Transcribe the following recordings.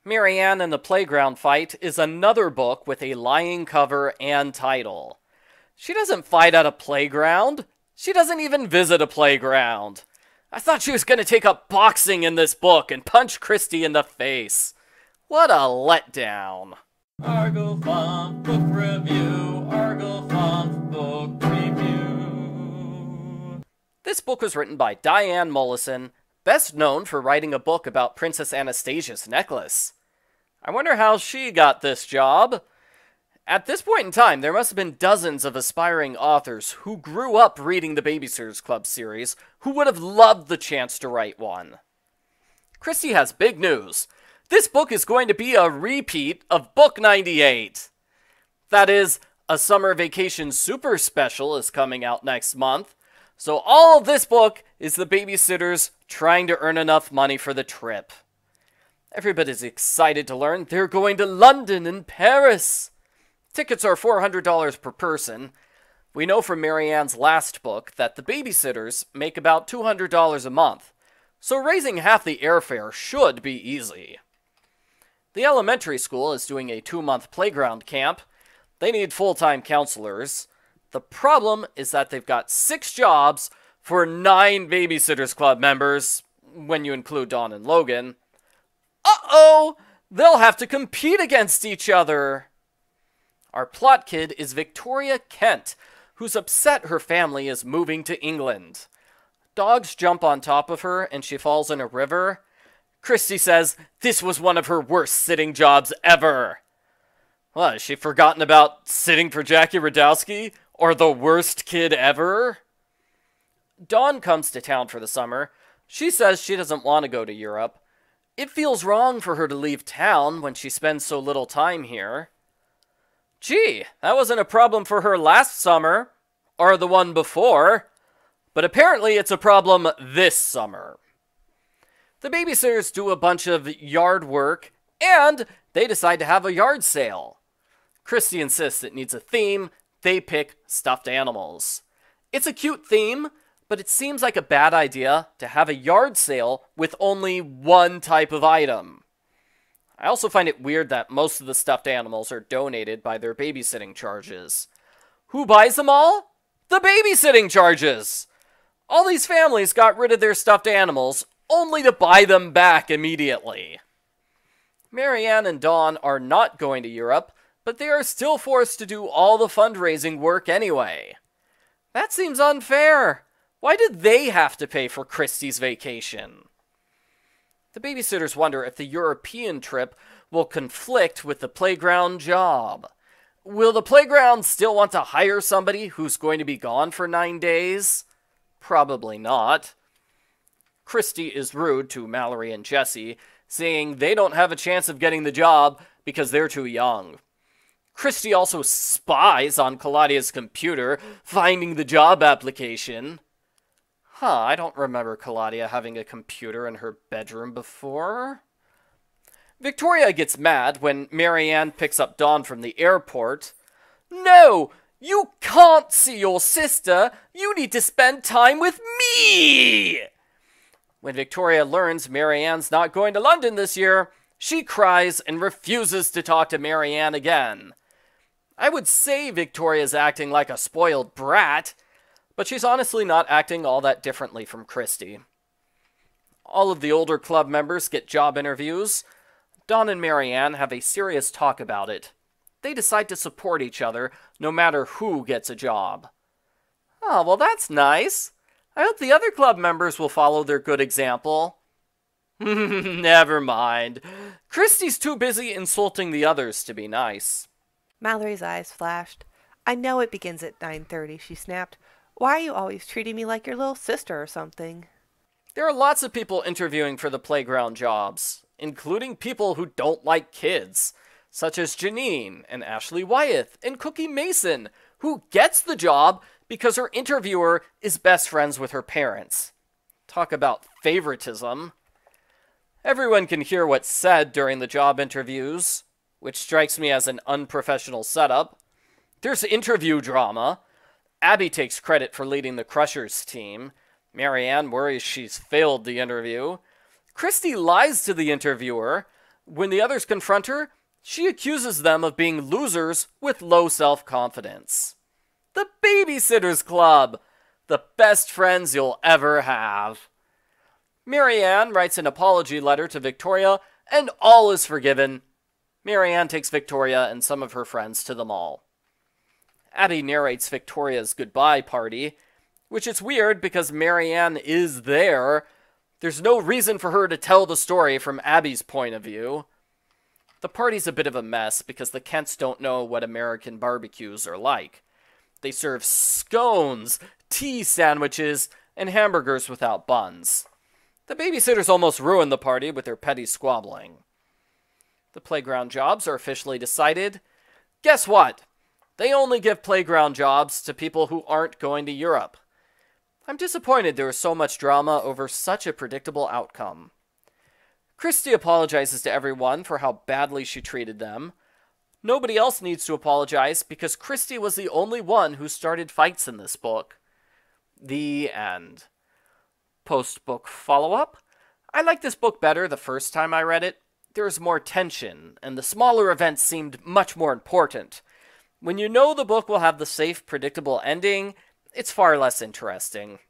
Marianne and the Playground Fight is another book with a lying cover and title. She doesn't fight at a playground. She doesn't even visit a playground. I thought she was going to take up boxing in this book and punch Kristy in the face. What a letdown. Argo Font Book Review. Argo Font Book Review. This book was written by Diane Mollison, best known for writing a book about Princess Anastasia's necklace. I wonder how she got this job. At this point in time, there must have been dozens of aspiring authors who grew up reading the Babysitters Club series who would have loved the chance to write one. Kristy has big news. This book is going to be a repeat of Book 98. That is, a summer vacation super special is coming out next month, so all of this book is the babysitters trying to earn enough money for the trip. Everybody's excited to learn they're going to London and Paris. Tickets are $400 per person. We know from Marianne's last book that the babysitters make about $200 a month, so raising half the airfare should be easy. The elementary school is doing a 2-month playground camp. They need full-time counselors. The problem is that they've got 6 jobs for 9 Babysitters Club members, when you include Dawn and Logan. Uh-oh! They'll have to compete against each other! Our plot kid is Victoria Kent, who's upset her family is moving to England. Dogs jump on top of her and she falls in a river. Kristy says this was one of her worst sitting jobs ever. What, has she forgotten about sitting for Jackie Radowski? Or the worst kid ever? Dawn comes to town for the summer. She says she doesn't want to go to Europe. It feels wrong for her to leave town when she spends so little time here. Gee, that wasn't a problem for her last summer, or the one before, but apparently it's a problem this summer. The babysitters do a bunch of yard work, and they decide to have a yard sale. Kristy insists it needs a theme. They pick stuffed animals. It's a cute theme, but it seems like a bad idea to have a yard sale with only one type of item. I also find it weird that most of the stuffed animals are donated by their babysitting charges. Who buys them all? The babysitting charges! All these families got rid of their stuffed animals only to buy them back immediately. Marianne and Dawn are not going to Europe, but they are still forced to do all the fundraising work anyway. That seems unfair. Why did they have to pay for Kristy's vacation? The babysitters wonder if the European trip will conflict with the playground job. Will the playground still want to hire somebody who's going to be gone for 9 days? Probably not. Kristy is rude to Mallory and Jessie, saying they don't have a chance of getting the job because they're too young. Kristy also spies on Claudia's computer, finding the job application. I don't remember Claudia having a computer in her bedroom before. Victoria gets mad when Marianne picks up Dawn from the airport. No! You can't see your sister! You need to spend time with me! When Victoria learns Marianne's not going to London this year, she cries and refuses to talk to Marianne again. I would say Victoria's acting like a spoiled brat, but she's honestly not acting all that differently from Kristy. All of the older club members get job interviews. Dawn and Marianne have a serious talk about it. They decide to support each other, no matter who gets a job. Oh, well that's nice. I hope the other club members will follow their good example. Never mind. Kristy's too busy insulting the others to be nice. Mallory's eyes flashed. I know it begins at 9:30, she snapped. Why are you always treating me like your little sister or something? There are lots of people interviewing for the playground jobs, including people who don't like kids, such as Janine and Ashley Wyeth and Cookie Mason, who gets the job because her interviewer is best friends with her parents. Talk about favoritism. Everyone can hear what's said during the job interviews, which strikes me as an unprofessional setup. There's interview drama. Abby takes credit for leading the Crushers team. Marianne worries she's failed the interview. Kristy lies to the interviewer. When the others confront her, she accuses them of being losers with low self-confidence. The Babysitters Club! The best friends you'll ever have. Marianne writes an apology letter to Victoria, and all is forgiven. Marianne takes Victoria and some of her friends to the mall. Abby narrates Victoria's goodbye party, which is weird because Marianne is there. There's no reason for her to tell the story from Abby's point of view. The party's a bit of a mess because the Kents don't know what American barbecues are like. They serve scones, tea sandwiches, and hamburgers without buns. The babysitters almost ruin the party with their petty squabbling. The playground jobs are officially decided. Guess what? They only give playground jobs to people who aren't going to Europe. I'm disappointed there was so much drama over such a predictable outcome. Kristy apologizes to everyone for how badly she treated them. Nobody else needs to apologize because Kristy was the only one who started fights in this book. The end. Post-book follow-up. I liked this book better the first time I read it. There was more tension, and the smaller events seemed much more important. When you know the book will have the safe, predictable ending, it's far less interesting.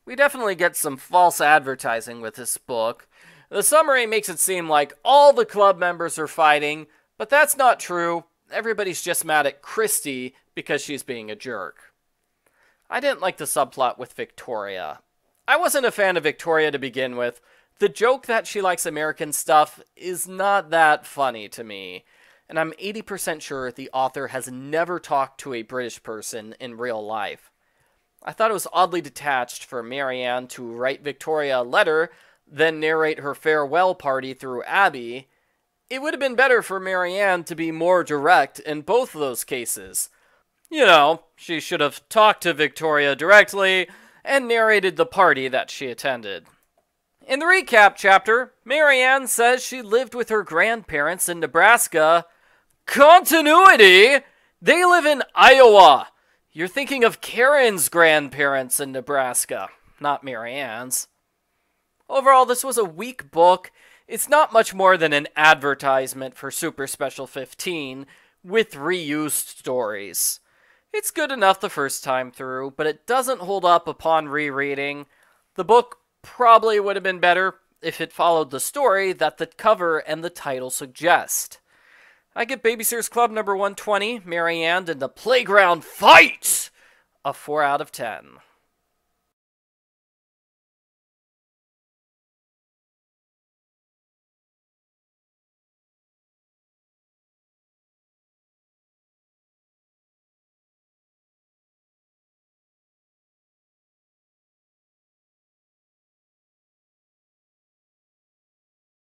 We definitely get some false advertising with this book. The summary makes it seem like all the club members are fighting, but that's not true. Everybody's just mad at Kristy because she's being a jerk. I didn't like the subplot with Victoria. I wasn't a fan of Victoria to begin with. The joke that she likes American stuff is not that funny to me, and I'm 80% sure the author has never talked to a British person in real life. I thought it was oddly detached for Marianne to write Victoria a letter, then narrate her farewell party through Abby. It would have been better for Marianne to be more direct in both of those cases. You know, she should have talked to Victoria directly and narrated the party that she attended. In the recap chapter, Marianne says she lived with her grandparents in Nebraska. Continuity! They live in Iowa. You're thinking of Karen's grandparents in Nebraska, not Marianne's. Overall, this was a weak book. It's not much more than an advertisement for Super Special 15 with reused stories. It's good enough the first time through, but it doesn't hold up upon rereading. The book probably would have been better if it followed the story that the cover and the title suggest. I give Babysitters Club number 120, Marianne and the Playground Fight, a 4 out of 10.